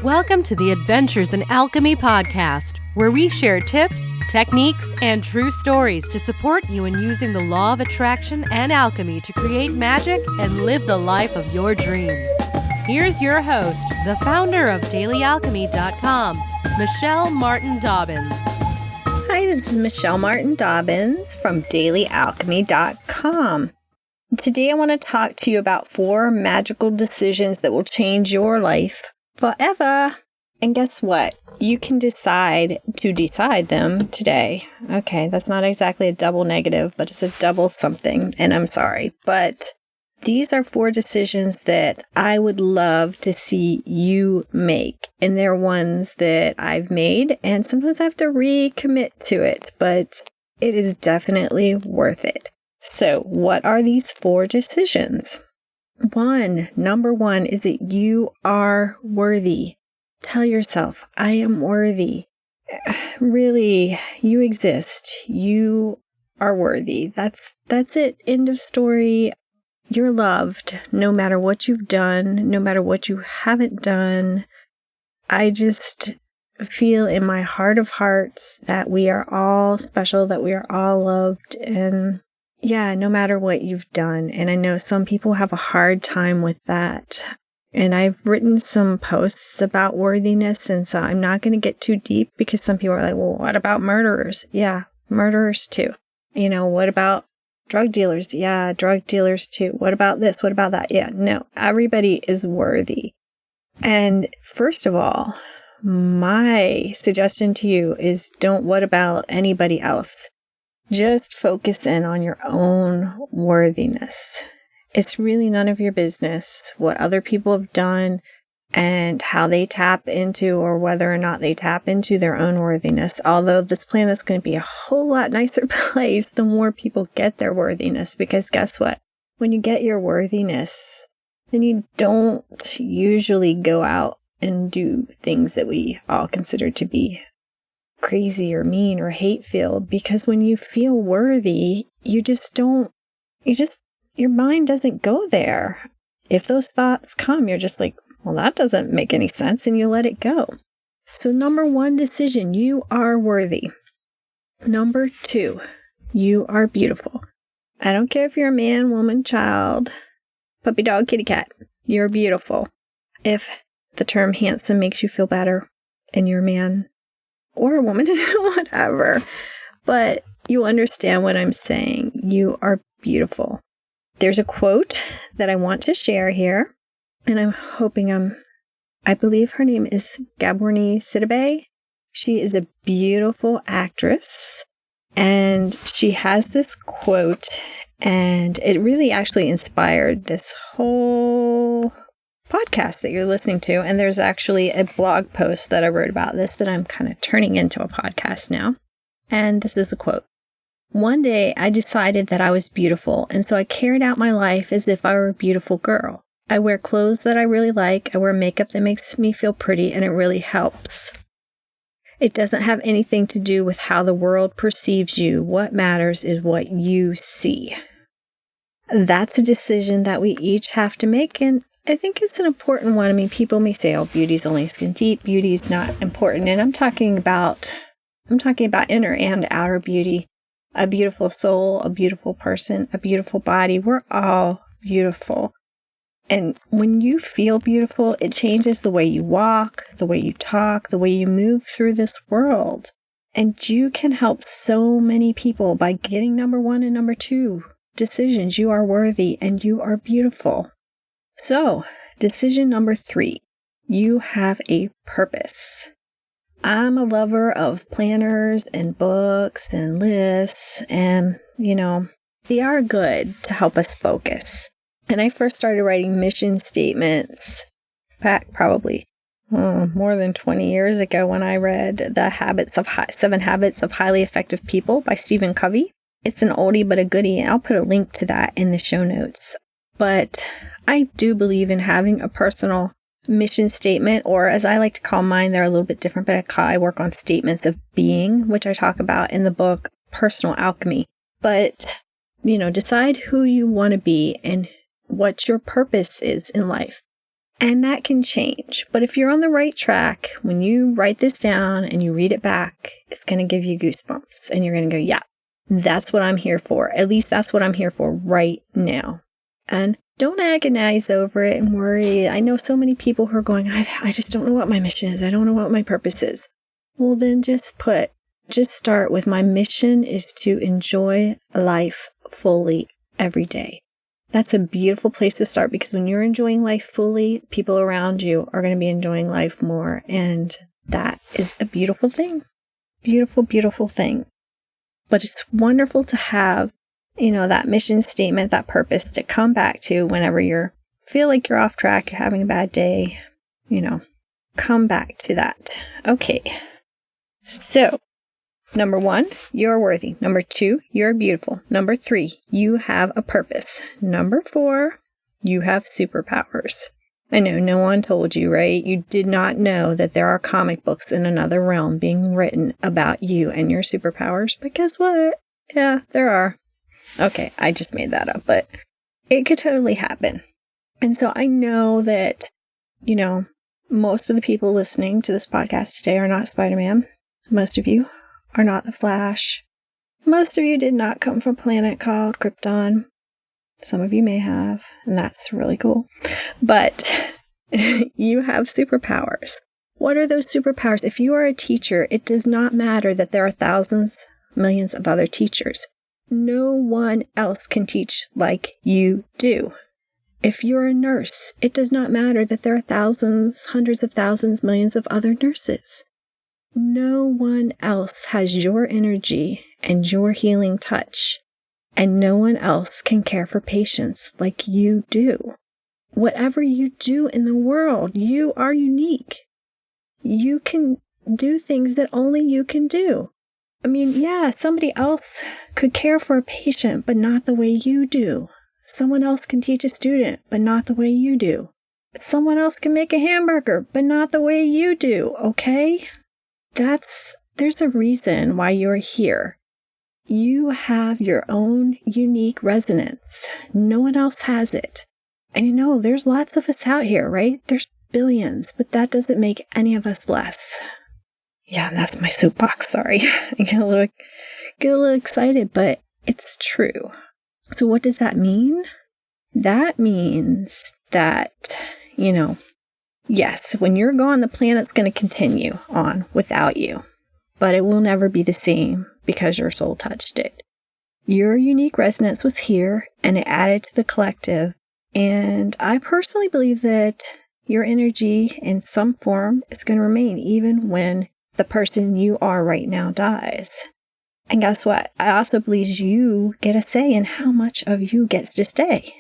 Welcome to the Adventures in Alchemy podcast, where we share tips, techniques, and true stories to support you in using the law of attraction and alchemy to create magic and live the life of your dreams. Here's your host, the founder of DailyAlchemy.com, Michelle Martin Dobbins. Hi, this is Michelle Martin Dobbins from DailyAlchemy.com. Today I want to talk to you about 4 magical decisions that will change your life forever. And guess what? You can decide to decide them today. Okay, that's not exactly a double negative, but it's a double something, and I'm sorry. But these are 4 decisions that I would love to see you make. And they're ones that I've made, and sometimes I have to recommit to it, but it is definitely worth it. So, what are these 4 decisions? Number one is that you are worthy. Tell yourself, I am worthy. Really, you exist. You are worthy. That's it. End of story. You're loved no matter what you've done, no matter what you haven't done. I just feel in my heart of hearts that we are all special, that we are all loved, and yeah, no matter what you've done. And I know some people have a hard time with that. And I've written some posts about worthiness, and so I'm not going to get too deep because some people are like, well, what about murderers? Yeah, murderers too. What about drug dealers? Yeah, drug dealers too. What about this? What about that? Yeah, no, everybody is worthy. And first of all, my suggestion to you is don't what about anybody else. Just focus in on your own worthiness. It's really none of your business what other people have done and how they tap into or whether or not they tap into their own worthiness. Although this planet's going to be a whole lot nicer place the more people get their worthiness. Because guess what? When you get your worthiness, then you don't usually go out and do things that we all consider to be crazy or mean or hate-filled, because when you feel worthy, your mind doesn't go there. If those thoughts come, you're just like, well, that doesn't make any sense, and you let it go. So number 1 decision, you are worthy. Number 2, you are beautiful. I don't care if you're a man, woman, child, puppy, dog, kitty, cat, you're beautiful. If the term handsome makes you feel better and you're a man or a woman, whatever. But you understand what I'm saying. You are beautiful. There's a quote that I want to share here, and I'm hoping I believe her name is Gaborone Sidibe. She is a beautiful actress, and she has this quote, and it really actually inspired this whole podcast that you're listening to. And there's actually a blog post that I wrote about this that I'm kind of turning into a podcast now. And this is the quote. One day I decided that I was beautiful, and so I carried out my life as if I were a beautiful girl. I wear clothes that I really like. I wear makeup that makes me feel pretty, and it really helps. It doesn't have anything to do with how the world perceives you. What matters is what you see. That's a decision that we each have to make, and I think it's an important one. I mean, people may say, oh, beauty's only skin deep, beauty's not important. And I'm talking about inner and outer beauty, a beautiful soul, a beautiful person, a beautiful body. We're all beautiful. And when you feel beautiful, it changes the way you walk, the way you talk, the way you move through this world. And you can help so many people by getting number 1 and number 2 decisions. You are worthy and you are beautiful. So, decision number 3, you have a purpose. I'm a lover of planners and books and lists, and, they are good to help us focus. And I first started writing mission statements back probably more than 20 years ago when I read The 7 Habits of Highly Effective People by Stephen Covey. It's an oldie but a goodie, and I'll put a link to that in the show notes. But I do believe in having a personal mission statement, or as I like to call mine, they're a little bit different, but I work on statements of being, which I talk about in the book, Personal Alchemy. But, decide who you want to be and what your purpose is in life. And that can change. But if you're on the right track, when you write this down and you read it back, it's going to give you goosebumps. And you're going to go, yeah, that's what I'm here for. At least that's what I'm here for right now. And don't agonize over it and worry. I know so many people who are going, I just don't know what my mission is. I don't know what my purpose is. Well, then just start with, my mission is to enjoy life fully every day. That's a beautiful place to start, because when you're enjoying life fully, people around you are going to be enjoying life more. And that is a beautiful thing. Beautiful, beautiful thing. But it's wonderful to have, that mission statement, that purpose to come back to whenever feel like you're off track, you're having a bad day, come back to that. Okay. So, number 1, you're worthy. Number 2, you're beautiful. Number 3, you have a purpose. Number 4, you have superpowers. I know no one told you, right? You did not know that there are comic books in another realm being written about you and your superpowers. But guess what? Yeah, there are. Okay, I just made that up, but it could totally happen. And so I know that, most of the people listening to this podcast today are not Spider-Man. Most of you are not the Flash. Most of you did not come from a planet called Krypton. Some of you may have, and that's really cool. But you have superpowers. What are those superpowers? If you are a teacher, it does not matter that there are thousands, millions of other teachers. No one else can teach like you do. If you're a nurse, it does not matter that there are thousands, hundreds of thousands, millions of other nurses. No one else has your energy and your healing touch, and no one else can care for patients like you do. Whatever you do in the world, you are unique. You can do things that only you can do. I mean, yeah, somebody else could care for a patient, but not the way you do. Someone else can teach a student, but not the way you do. Someone else can make a hamburger, but not the way you do, okay? There's a reason why you're here. You have your own unique resonance. No one else has it. And there's lots of us out here, right? There's billions, but that doesn't make any of us less. Yeah, that's my soapbox, sorry. I get a little excited, but it's true. So what does that mean? That means that, yes, when you're gone, the planet's going to continue on without you, but it will never be the same because your soul touched it. Your unique resonance was here, and it added to the collective. And I personally believe that your energy in some form is going to remain even when the person you are right now dies. And guess what? I also believe you get a say in how much of you gets to stay.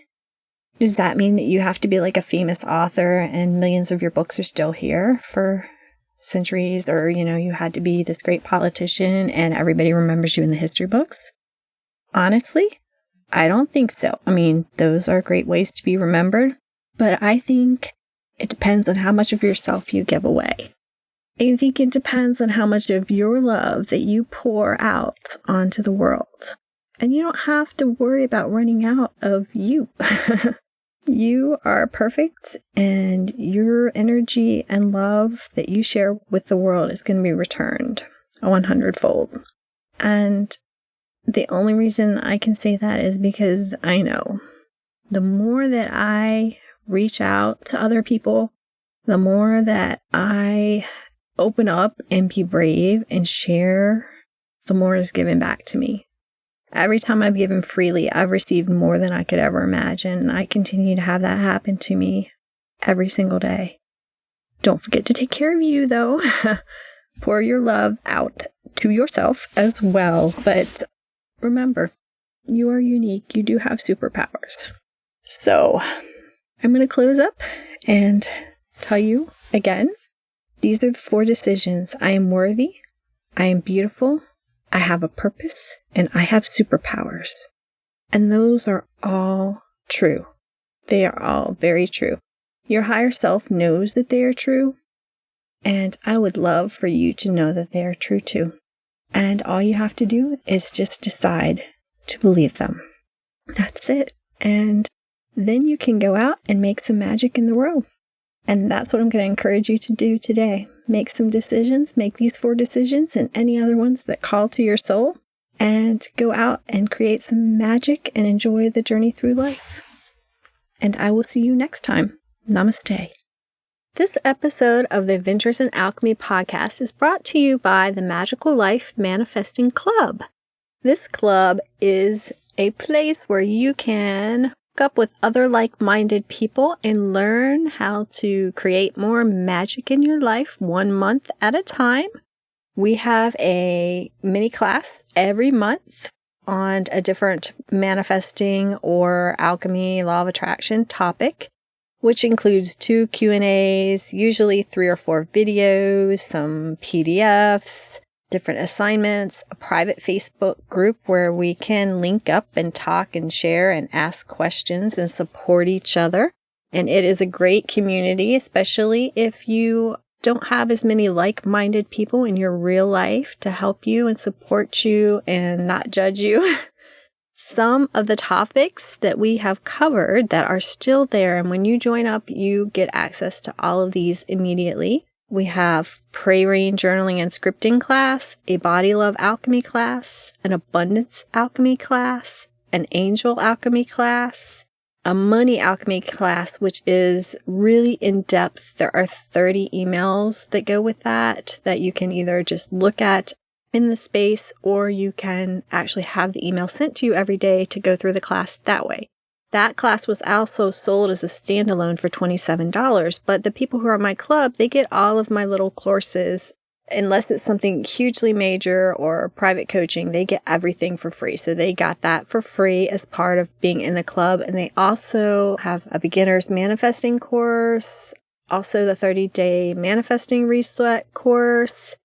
Does that mean that you have to be like a famous author and millions of your books are still here for centuries? Or, you had to be this great politician and everybody remembers you in the history books? Honestly, I don't think so. I mean, those are great ways to be remembered, but I think it depends on how much of yourself you give away. I think it depends on how much of your love that you pour out onto the world. And you don't have to worry about running out of you. You are perfect, and your energy and love that you share with the world is going to be returned 100-fold. And the only reason I can say that is because I know the more that I reach out to other people, the more that I open up and be brave and share, the more is given back to me. Every time I've given freely, I've received more than I could ever imagine. And I continue to have that happen to me every single day. Don't forget to take care of you, though. Pour your love out to yourself as well. But remember, you are unique. You do have superpowers. So I'm going to close up and tell you again, these are the 4 decisions. I am worthy. I am beautiful. I have a purpose, and I have superpowers. And those are all true. They are all very true. Your higher self knows that they are true, and I would love for you to know that they are true too. And all you have to do is just decide to believe them. That's it. And then you can go out and make some magic in the world. And that's what I'm going to encourage you to do today. Make some decisions, make these 4 decisions and any other ones that call to your soul, and go out and create some magic and enjoy the journey through life. And I will see you next time. Namaste. This episode of the Adventures in Alchemy podcast is brought to you by the Magical Life Manifesting Club. This club is a place where you can hook up with other like-minded people and learn how to create more magic in your life 1 month at a time. We have a mini class every month on a different manifesting or alchemy, law of attraction topic, which includes 2 Q&As, usually 3 or 4 videos, some PDFs, different assignments, a private Facebook group where we can link up and talk and share and ask questions and support each other. And it is a great community, especially if you don't have as many like-minded people in your real life to help you and support you and not judge you. Some of the topics that we have covered that are still there, and when you join up, you get access to all of these immediately. We have praying, journaling, and scripting class, a body love alchemy class, an abundance alchemy class, an angel alchemy class, a money alchemy class, which is really in-depth. There are 30 emails that go with that you can either just look at in the space, or you can actually have the email sent to you every day to go through the class that way. That class was also sold as a standalone for $27, but the people who are in my club, they get all of my little courses. Unless it's something hugely major or private coaching, they get everything for free. So they got that for free as part of being in the club. And they also have a beginner's manifesting course, also the 30-day manifesting reset course.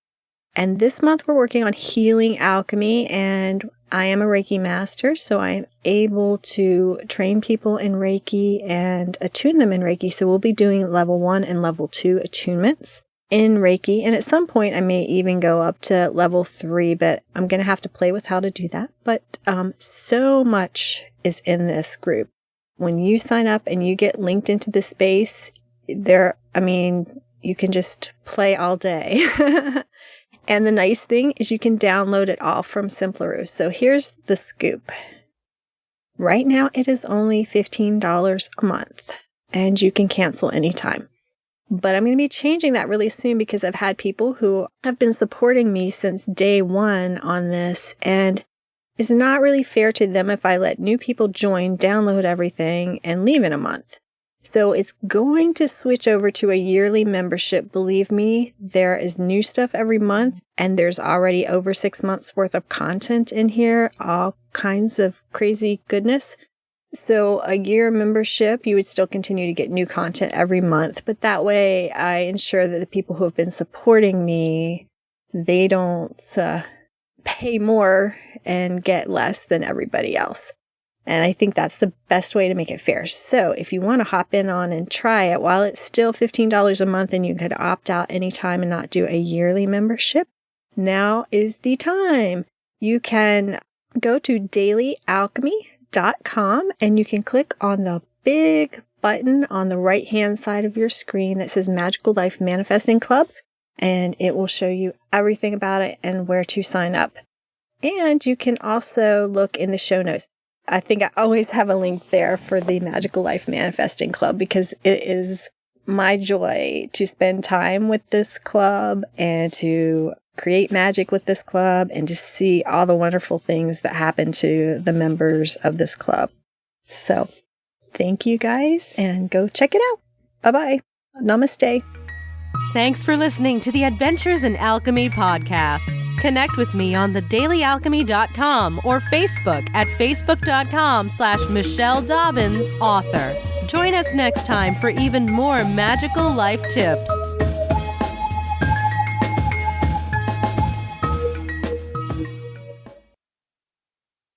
And this month we're working on healing alchemy, and I am a Reiki master, so I'm able to train people in Reiki and attune them in Reiki. So we'll be doing level 1 and level 2 attunements in Reiki. And at some point I may even go up to level 3, but I'm going to have to play with how to do that. But so much is in this group. When you sign up and you get linked into the space, you can just play all day. And the nice thing is you can download it all from Simpleroo. So here's the scoop. Right now, it is only $15 a month, and you can cancel anytime. But I'm going to be changing that really soon because I've had people who have been supporting me since day 1 on this, and it's not really fair to them if I let new people join, download everything, and leave in a month. So it's going to switch over to a yearly membership. Believe me, there is new stuff every month, and there's already over 6 months worth of content in here, all kinds of crazy goodness. So a year membership, you would still continue to get new content every month, but that way I ensure that the people who have been supporting me, they don't pay more and get less than everybody else. And I think that's the best way to make it fair. So if you want to hop in on and try it, while it's still $15 a month and you could opt out anytime and not do a yearly membership, now is the time. You can go to dailyalchemy.com and you can click on the big button on the right-hand side of your screen that says Magical Life Manifesting Club, and it will show you everything about it and where to sign up. And you can also look in the show notes. I think I always have a link there for the Magical Life Manifesting Club because it is my joy to spend time with this club and to create magic with this club and to see all the wonderful things that happen to the members of this club. So thank you guys, and go check it out. Bye-bye. Namaste. Thanks for listening to the Adventures in Alchemy podcast. Connect with me on thedailyalchemy.com or Facebook at facebook.com/Michelle Dobbins, author. Join us next time for even more magical life tips.